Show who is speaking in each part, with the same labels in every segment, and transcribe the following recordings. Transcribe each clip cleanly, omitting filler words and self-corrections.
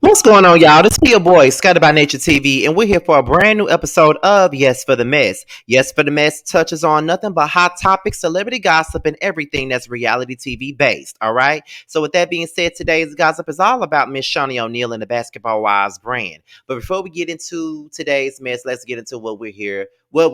Speaker 1: What's going on, y'all? This is your boy, Scattered by Nature TV, and we're here for a brand new episode of Yes for the Mess. Yes for the Mess touches on nothing but hot topics, celebrity gossip, and everything that's reality TV based, all right? So with that being said, today's gossip is all about Miss Shaunie O'Neal and the Basketball Wives brand. But before we get into today's mess, let's get into what we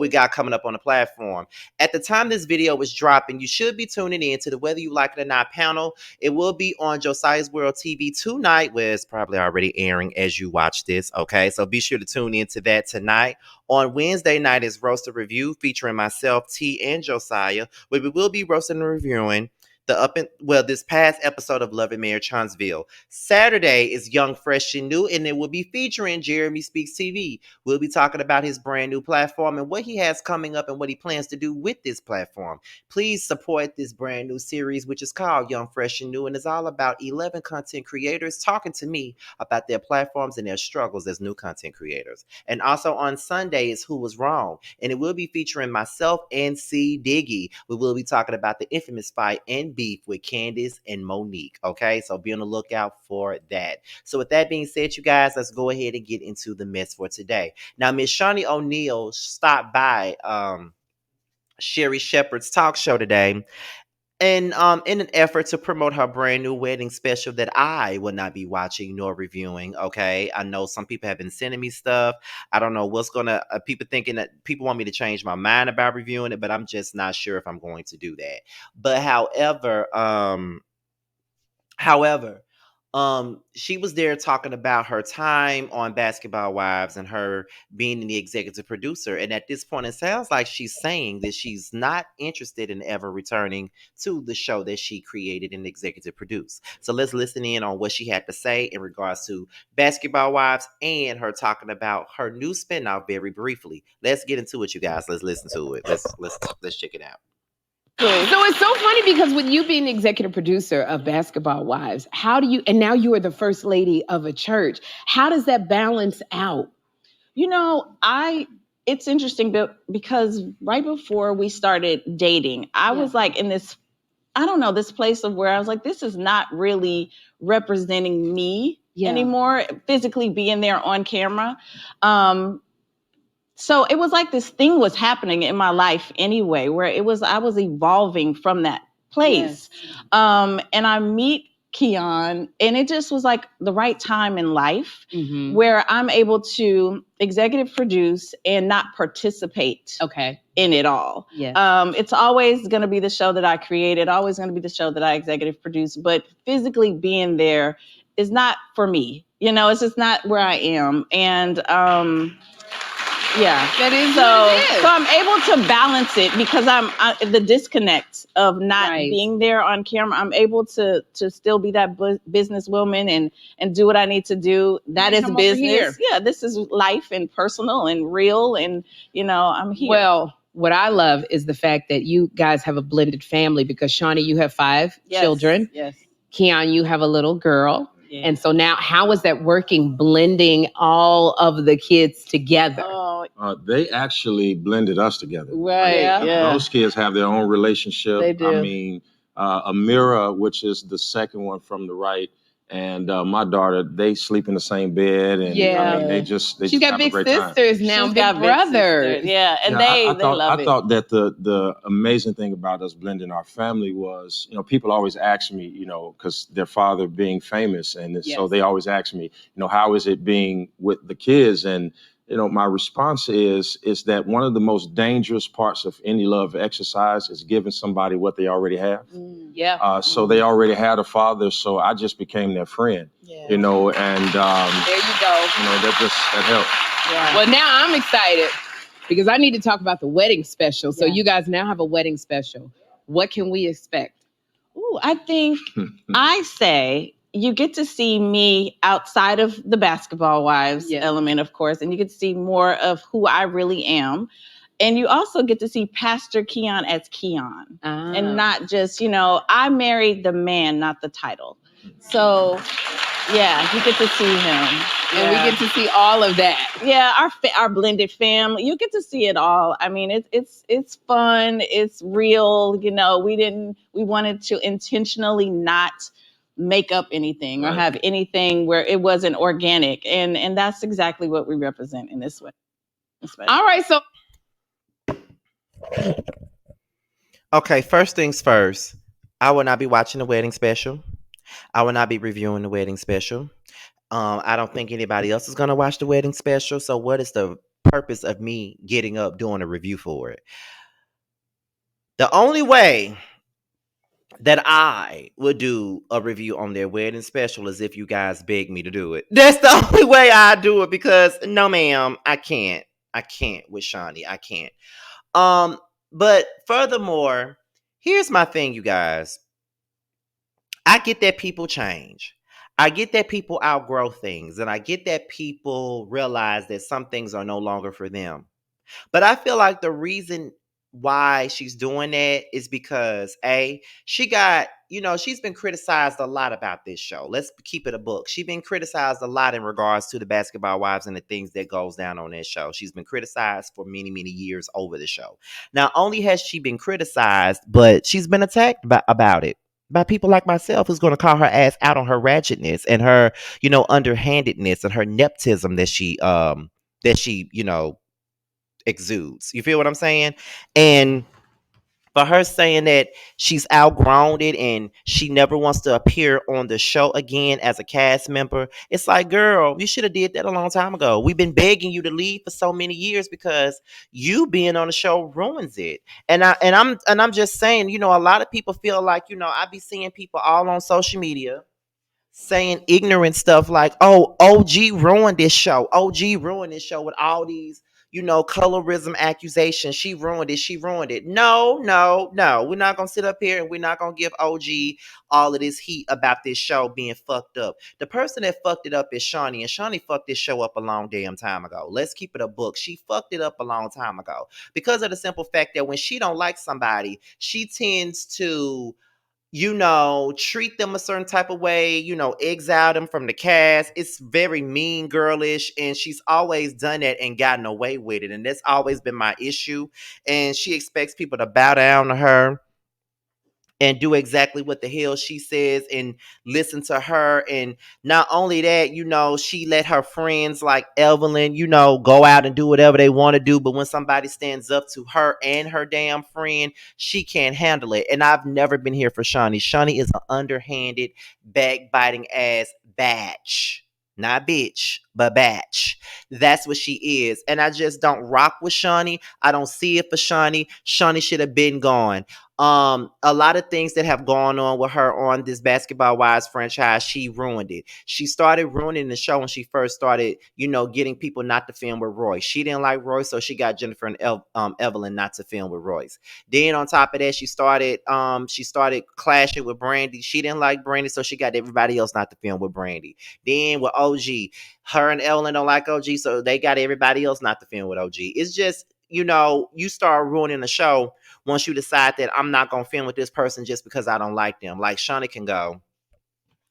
Speaker 1: got coming up on the platform. At the time this video was dropping, you should be tuning in to the Whether You Like It or Not panel. It will be on Josiah's World TV tonight, where it's probably already airing as you watch this. Okay, so be sure to tune into that tonight. On Wednesday night is Roast and Review featuring myself, T, and Josiah, where we will be roasting and reviewing this past episode of Love and Marriage Huntsville. Saturday is Young, Fresh, and New, and it will be featuring Jeremy Speaks TV. We'll be talking about his brand new platform and what he has coming up and what he plans to do with this platform. Please support this brand new series, which is called Young, Fresh, and New, and is all about 11 content creators talking to me about their platforms and their struggles as new content creators. And also on Sunday is Who Was Wrong, and it will be featuring myself and C. Diggy. We will be talking about the infamous fight and beef with Candace and Monique, okay? So be on the lookout for that. So with that being said, you guys, let's go ahead and get into the mess for today. Now, Miss Shaunie O'Neal stopped by Sherri Shepherd's talk show today, and in an effort to promote her brand new wedding special that I will not be watching nor reviewing. Okay, I know some people have been sending me stuff. I don't know what's gonna people thinking that people want me to change my mind about reviewing it, but I'm just not sure if I'm going to do that. But however, she was there talking about her time on Basketball Wives and her being the executive producer. And at this point, it sounds like she's saying that she's not interested in ever returning to the show that she created and executive produced. So let's listen in on what she had to say in regards to Basketball Wives and her talking about her new spinoff very briefly. Let's get into it, you guys. Let's listen to it. Let's check it out.
Speaker 2: So it's so funny because with you being the executive producer of Basketball Wives, how do you, and now you are the first lady of a church, how does that balance out?
Speaker 3: It's interesting because right before we started dating, I was like in this, I don't know, this place of where I was like, this is not really representing me anymore, physically being there on camera. So it was like this thing was happening in my life anyway, where I was evolving from that place. Yes. And I meet Keon, and it just was like the right time in life where I'm able to executive produce and not participate in it all. Yes. It's always going to be the show that I created, always going to be the show that I executive produce, but physically being there is not for me. It's just not where I am. And yeah, that is so I'm able to balance it because the disconnect of not being there on camera. I'm able to still be that businesswoman and do what I need to do. That is business. Yeah, this is life and personal and real, and I'm here.
Speaker 2: Well, what I love is the fact that you guys have a blended family because Shaunie, you have 5 children. Yes. Keon, you have a little girl. Yeah. And so now, how is that working, blending all of the kids together?
Speaker 4: They actually blended us together.
Speaker 2: Right. Yeah.
Speaker 4: Those kids have their own relationship.
Speaker 3: They do.
Speaker 4: I mean, Amira, which is the second one from the right, and my daughter, they sleep in the same bed. And I mean, they
Speaker 2: She's
Speaker 4: just
Speaker 2: got
Speaker 4: have
Speaker 2: big
Speaker 4: a great time.
Speaker 2: sisters now,
Speaker 3: She's
Speaker 2: big
Speaker 3: got
Speaker 2: brothers.
Speaker 3: big yeah, and they love it.
Speaker 4: I thought that the amazing thing about us blending our family was, people always ask me, because their father being famous, and so they always ask me, how is it being with the kids? And my response is that one of the most dangerous parts of any love exercise is giving somebody what they already have. So they already had a father, so I just became their friend. And there you go. That helped.
Speaker 2: Yeah. Well, now I'm excited because I need to talk about the wedding special. So you guys now have a wedding special. What can we expect?
Speaker 3: Ooh, I think I say you get to see me outside of the Basketball Wives element, of course, and you get to see more of who I really am. And you also get to see Pastor Keon as Keon and not just, I married the man, not the title. So, yeah, you get to see him.
Speaker 2: And we get to see all of that.
Speaker 3: Yeah, our blended family. You get to see it all. I mean, it's fun. It's real. We wanted to intentionally not make up anything or have anything where it wasn't organic, and that's exactly what we represent in this way.
Speaker 2: All right, so
Speaker 1: Okay, first things first. I will not be watching the wedding special. I will not be reviewing the wedding special. I don't think anybody else is gonna watch the wedding special. So what is the purpose of me getting up doing a review for it? The only way that I would do a review on their wedding special is if you guys beg me to do it. That's the only way I do it, because no ma'am, I can't. I can't with Shaunie. I can't. Um, but furthermore, here's my thing, you guys. I get that people change. I get that people outgrow things, and I get that people realize that some things are no longer for them. But I feel like the reason why she's doing that is because she got, she's been criticized a lot about this show. Let's keep it a book. She's been criticized a lot in regards to the Basketball Wives and the things that goes down on this show. She's been criticized for many, many years over the show. Not only has she been criticized, but she's been attacked about it by people like myself, who's going to call her ass out on her ratchetness and her, underhandedness and her nepotism that she exudes. You feel what I'm saying? And for her saying that she's outgrown it and she never wants to appear on the show again as a cast member, it's like, girl, you should have did that a long time ago. We've been begging you to leave for so many years because you being on the show ruins it. And I'm just saying, a lot of people feel like, I be seeing people all on social media saying ignorant stuff like, oh, OG ruined this show. OG ruined this show with all these, colorism accusations. She ruined it. She ruined it. No, no, no. We're not going to sit up here and we're not going to give OG all of this heat about this show being fucked up. The person that fucked it up is Shaunie, and Shaunie fucked this show up a long damn time ago. Let's keep it a book. She fucked it up a long time ago because of the simple fact that when she don't like somebody, she tends to treat them a certain type of way, exile them from the cast. It's very mean girlish, and she's always done that and gotten away with it. And that's always been my issue. And she expects people to bow down to her and do exactly what the hell she says and listen to her. And not only that, she let her friends like Evelyn, go out and do whatever they want to do. But when somebody stands up to her and her damn friend, she can't handle it. And I've never been here for Shaunie. Shaunie is an underhanded, backbiting ass batch. Not bitch, but batch. That's what she is. And I just don't rock with Shaunie. I don't see it for Shaunie. Shaunie should have been gone. A lot of things that have gone on with her on this Basketball Wives franchise, she ruined it. She started ruining the show when she first started, getting people not to film with Roy. She didn't like Roy, so she got Jennifer and Evelyn not to film with Royce. Then on top of that, she started clashing with Brandy. She didn't like Brandy, so she got everybody else not to film with Brandy. Then with OG, her and Evelyn don't like OG, so they got everybody else not to film with OG. It's just, you start ruining the show once you decide that I'm not going to film with this person just because I don't like them. Like, Shaunie can go.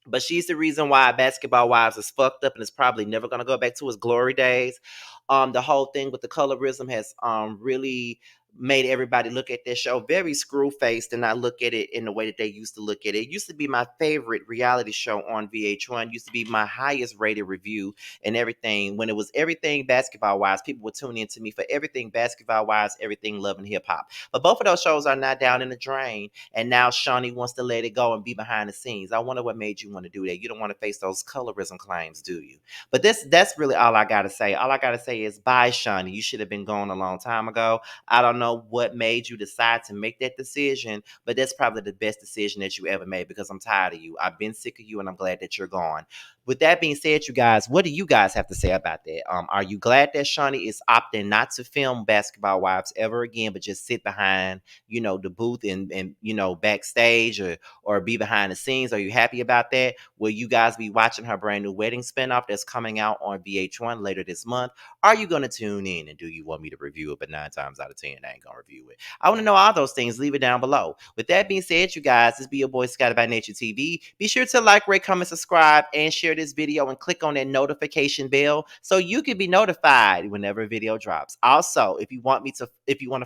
Speaker 1: But she's the reason why Basketball Wives is fucked up and is probably never going to go back to its glory days. The whole thing with the colorism has really made everybody look at this show very screw-faced and not look at it in the way that they used to look at it. It used to be my favorite reality show on VH1. It used to be my highest rated review and everything. When it was everything Basketball Wives, people would tune in to me for everything Basketball Wives, everything Love and Hip Hop. But both of those shows are now down in the drain, and now Shaunie wants to let it go and be behind the scenes. I wonder what made you want to do that. You don't want to face those colorism claims, do you? But that's really all I got to say. All I got to say is bye, Shaunie. You should have been gone a long time ago. I don't know what made you decide to make that decision, but that's probably the best decision that you ever made, because I'm tired of you. I've been sick of you, and I'm glad that you're gone. With that being said, you guys, what do you guys have to say about that? Are you glad that Shaunie is opting not to film Basketball Wives ever again, but just sit behind, the booth and backstage or be behind the scenes? Are you happy about that? Will you guys be watching her brand new wedding spinoff that's coming out on VH1 later this month? Are you going to tune in, and do you want me to review it? But 9 times out of 10, I ain't gonna review it. I want to know all those things. Leave it down below. With that being said, you guys, this be your boy Scotty by Nature TV. Be sure to like, rate, comment, subscribe, and share this video and click on that notification bell so you can be notified whenever a video drops. Also, if you want to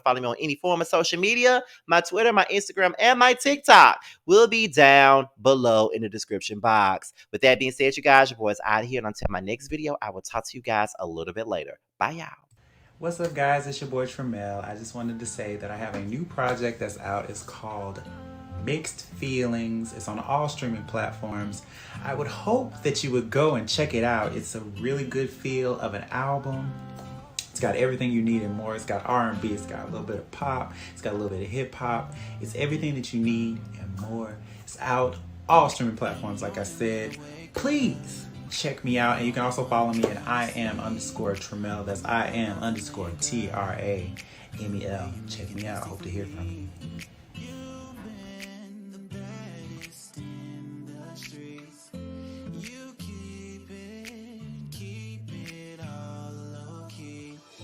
Speaker 1: follow me on any form of social media, my Twitter, my Instagram, and my TikTok will be down below in the description box. With that being said, you guys, your boy's out of here, and until my next video, I will talk to you guys a little bit later. Bye, y'all.
Speaker 5: What's up, guys? It's your boy Tremel. I just wanted to say that I have a new project that's out. It's called Mixed Feelings. It's on all streaming platforms. I would hope that you would go and check it out. It's a really good feel of an album. It's got everything you need and more. It's got R&B, it's got a little bit of pop, it's got a little bit of hip hop. It's everything that you need and more. It's out all streaming platforms, like I said. Please check me out, and you can also follow me at IAM_Tremel. That's IAM_TRAMEL. Check me out. I hope to hear from you.